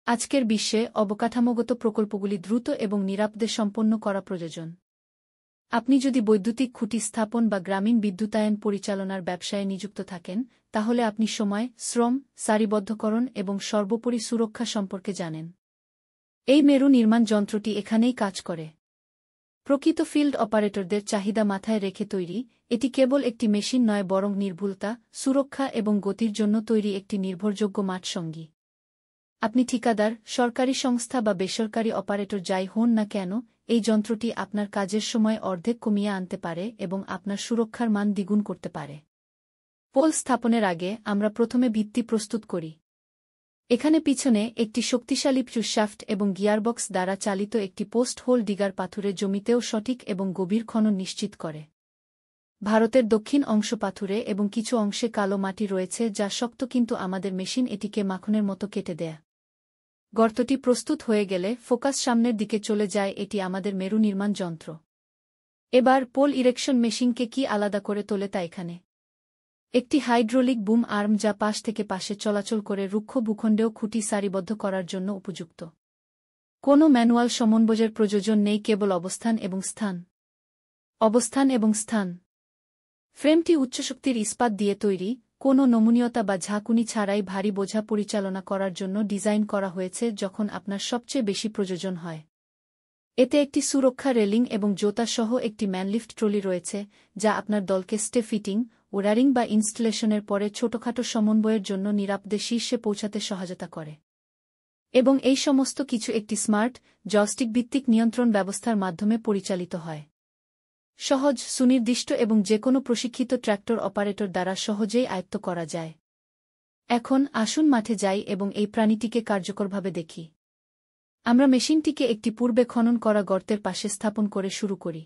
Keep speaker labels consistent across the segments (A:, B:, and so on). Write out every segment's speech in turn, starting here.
A: আজকের বিশ্বে অবকাঠামোগত প্রকল্পগুলি দ্রুত এবং নিরাপদে সম্পন্ন করা প্রয়োজন। আপনি যদি বৈদ্যুতিক খুঁটি স্থাপন বা গ্রামীণ বিদ্যুতায়ন পরিচালনার ব্যবসায়ে নিযুক্ত থাকেন, তাহলে আপনি সময়, শ্রম, সারিবদ্ধকরণ এবং সর্বোপরি সুরক্ষা সম্পর্কে জানেন। এই মেরু নির্মাণ যন্ত্রটি এখানেই কাজ করে। প্রকৃত ফিল্ড অপারেটরদের চাহিদা মাথায় রেখে তৈরি, এটি কেবল একটি মেশিন নয় বরং নির্ভুলতা, সুরক্ষা এবং গতির জন্য তৈরি একটি নির্ভরযোগ্য মাঠ সঙ্গী। আপনি ঠিকাদার, সরকারি সংস্থা বা বেসরকারি অপারেটর যাই হন না কেন, এই যন্ত্রটি আপনার কাজের সময় অর্ধেক কমিয়ে আনতে পারে এবং আপনার সুরক্ষার মান দ্বিগুণ করতে পারে। পোল স্থাপনের আগে আমরা প্রথমে ভিত্তি প্রস্তুত করি। এখানে পিছনে একটি শক্তিশালী পুশশ্যাফট এবং গিয়ারবক্স দ্বারা চালিত একটি পোস্ট হোল ডিগার পাথুরে জমিতেও সঠিক এবং গভীর খনন নিশ্চিত করে। ভারতের দক্ষিণ অংশ পাথুরে এবং কিছু অংশে কালো মাটি রয়েছে যা শক্ত, কিন্তু আমাদের মেশিন এটিকে মাখনের মতো কেটে দেয়। গর্তটি প্রস্তুত হয়ে গেলে ফোকাস সামনের দিকে চলে যায়, এটি আমাদের মেরু নির্মাণ যন্ত্র। এবার পোল ইরেকশন মেশিনকে কি আলাদা করে তোলে তা এখানে। একটি হাইড্রোলিক বুম আর্ম যা পাশ থেকে পাশে চলাচল করে রুক্ষ ভূখণ্ডেও খুঁটি সারিবদ্ধ করার জন্য উপযুক্ত। কোনো ম্যানুয়াল সমন্বয়ের প্রয়োজন নেই, কেবল অবস্থান এবং স্থান। অবস্থান এবং স্থান। ফ্রেমটি উচ্চশক্তির ইস্পাত দিয়ে তৈরি, কোনো নমনীয়তা বা ঝাঁকুনি ছাড়াই ভারী বোঝা পরিচালনা করার জন্য ডিজাইন করা হয়েছে যখন আপনার সবচেয়ে বেশি প্রয়োজন হয়। এতে একটি সুরক্ষা রেলিং এবং জোতা সহ একটি ম্যানলিফট ট্রলি রয়েছে, যা আপনার দলকে স্টে ফিটিং, ওয়্যারিং বা ইনস্টলেশনের পরে ছোটখাটো সমন্বয়ের জন্য নিরাপদে শীর্ষে পৌঁছাতে সহায়তা করে। এবং এই সমস্ত কিছু একটি স্মার্ট, জয়স্টিক ভিত্তিক নিয়ন্ত্রণ ব্যবস্থার মাধ্যমে পরিচালিত হয়। সহজ, সুনির্দিষ্ট এবং যেকোনো প্রশিক্ষিত ট্র্যাক্টর অপারেটর দ্বারা সহজেই আয়ত্ত করা যায়। এখন আসুন মাঠে যাই এবং এই প্রাণীটিকে কার্যকরভাবে দেখি। আমরা মেশিনটিকে একটি পূর্বে খনন করা গর্তের পাশে স্থাপন করে শুরু করি।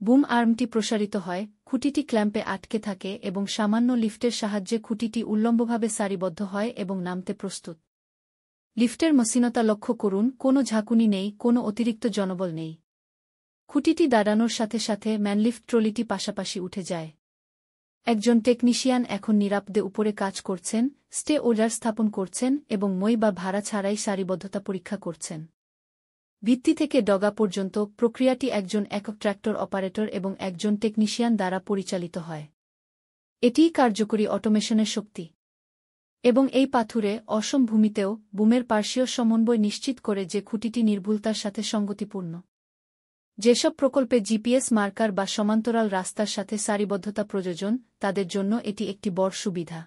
A: বুম আর্মটি প্রসারিত হয়, খুঁটিটি ক্ল্যাম্পে আটকে থাকে এবং সামান্য লিফটের সাহায্যে খুঁটিটি উল্লম্বভাবে সারিবদ্ধ হয় এবং নামতে প্রস্তুত। লিফটের মসৃণতা লক্ষ্য করুন, কোনো ঝাঁকুনি নেই, কোনো অতিরিক্ত জনবল নেই। খুঁটিটি দাঁড়ানোর সাথে সাথে ম্যানলিফট ট্রলিটি পাশাপাশি উঠে যায়। একজন টেকনিশিয়ান এখন নিরাপদে উপরে কাজ করছেন, স্টে ওর্ডার স্থাপন করছেন এবং মই বা ভাড়া ছাড়াই সারিবদ্ধতা পরীক্ষা করছেন। ভিত্তি থেকে ডগা পর্যন্ত প্রক্রিয়াটি একজন একক ট্র্যাক্টর অপারেটর এবং একজন টেকনিশিয়ান দ্বারা পরিচালিত হয়। এটিই কার্যকরী অটোমেশনের শক্তি। এবং এই পাথুরে, অসম ভূমিতেও বুমের পার্শ্বীয় সমন্বয় নিশ্চিত করে যে খুঁটিটি নির্ভুলতার সাথে সঙ্গতিপূর্ণ। যেসব প্রকল্পে জিপিএস মার্কার বা সমান্তরাল রাস্তার সাথে সারিবদ্ধতা প্রয়োজন, তাদের জন্য এটি একটি বড় সুবিধা।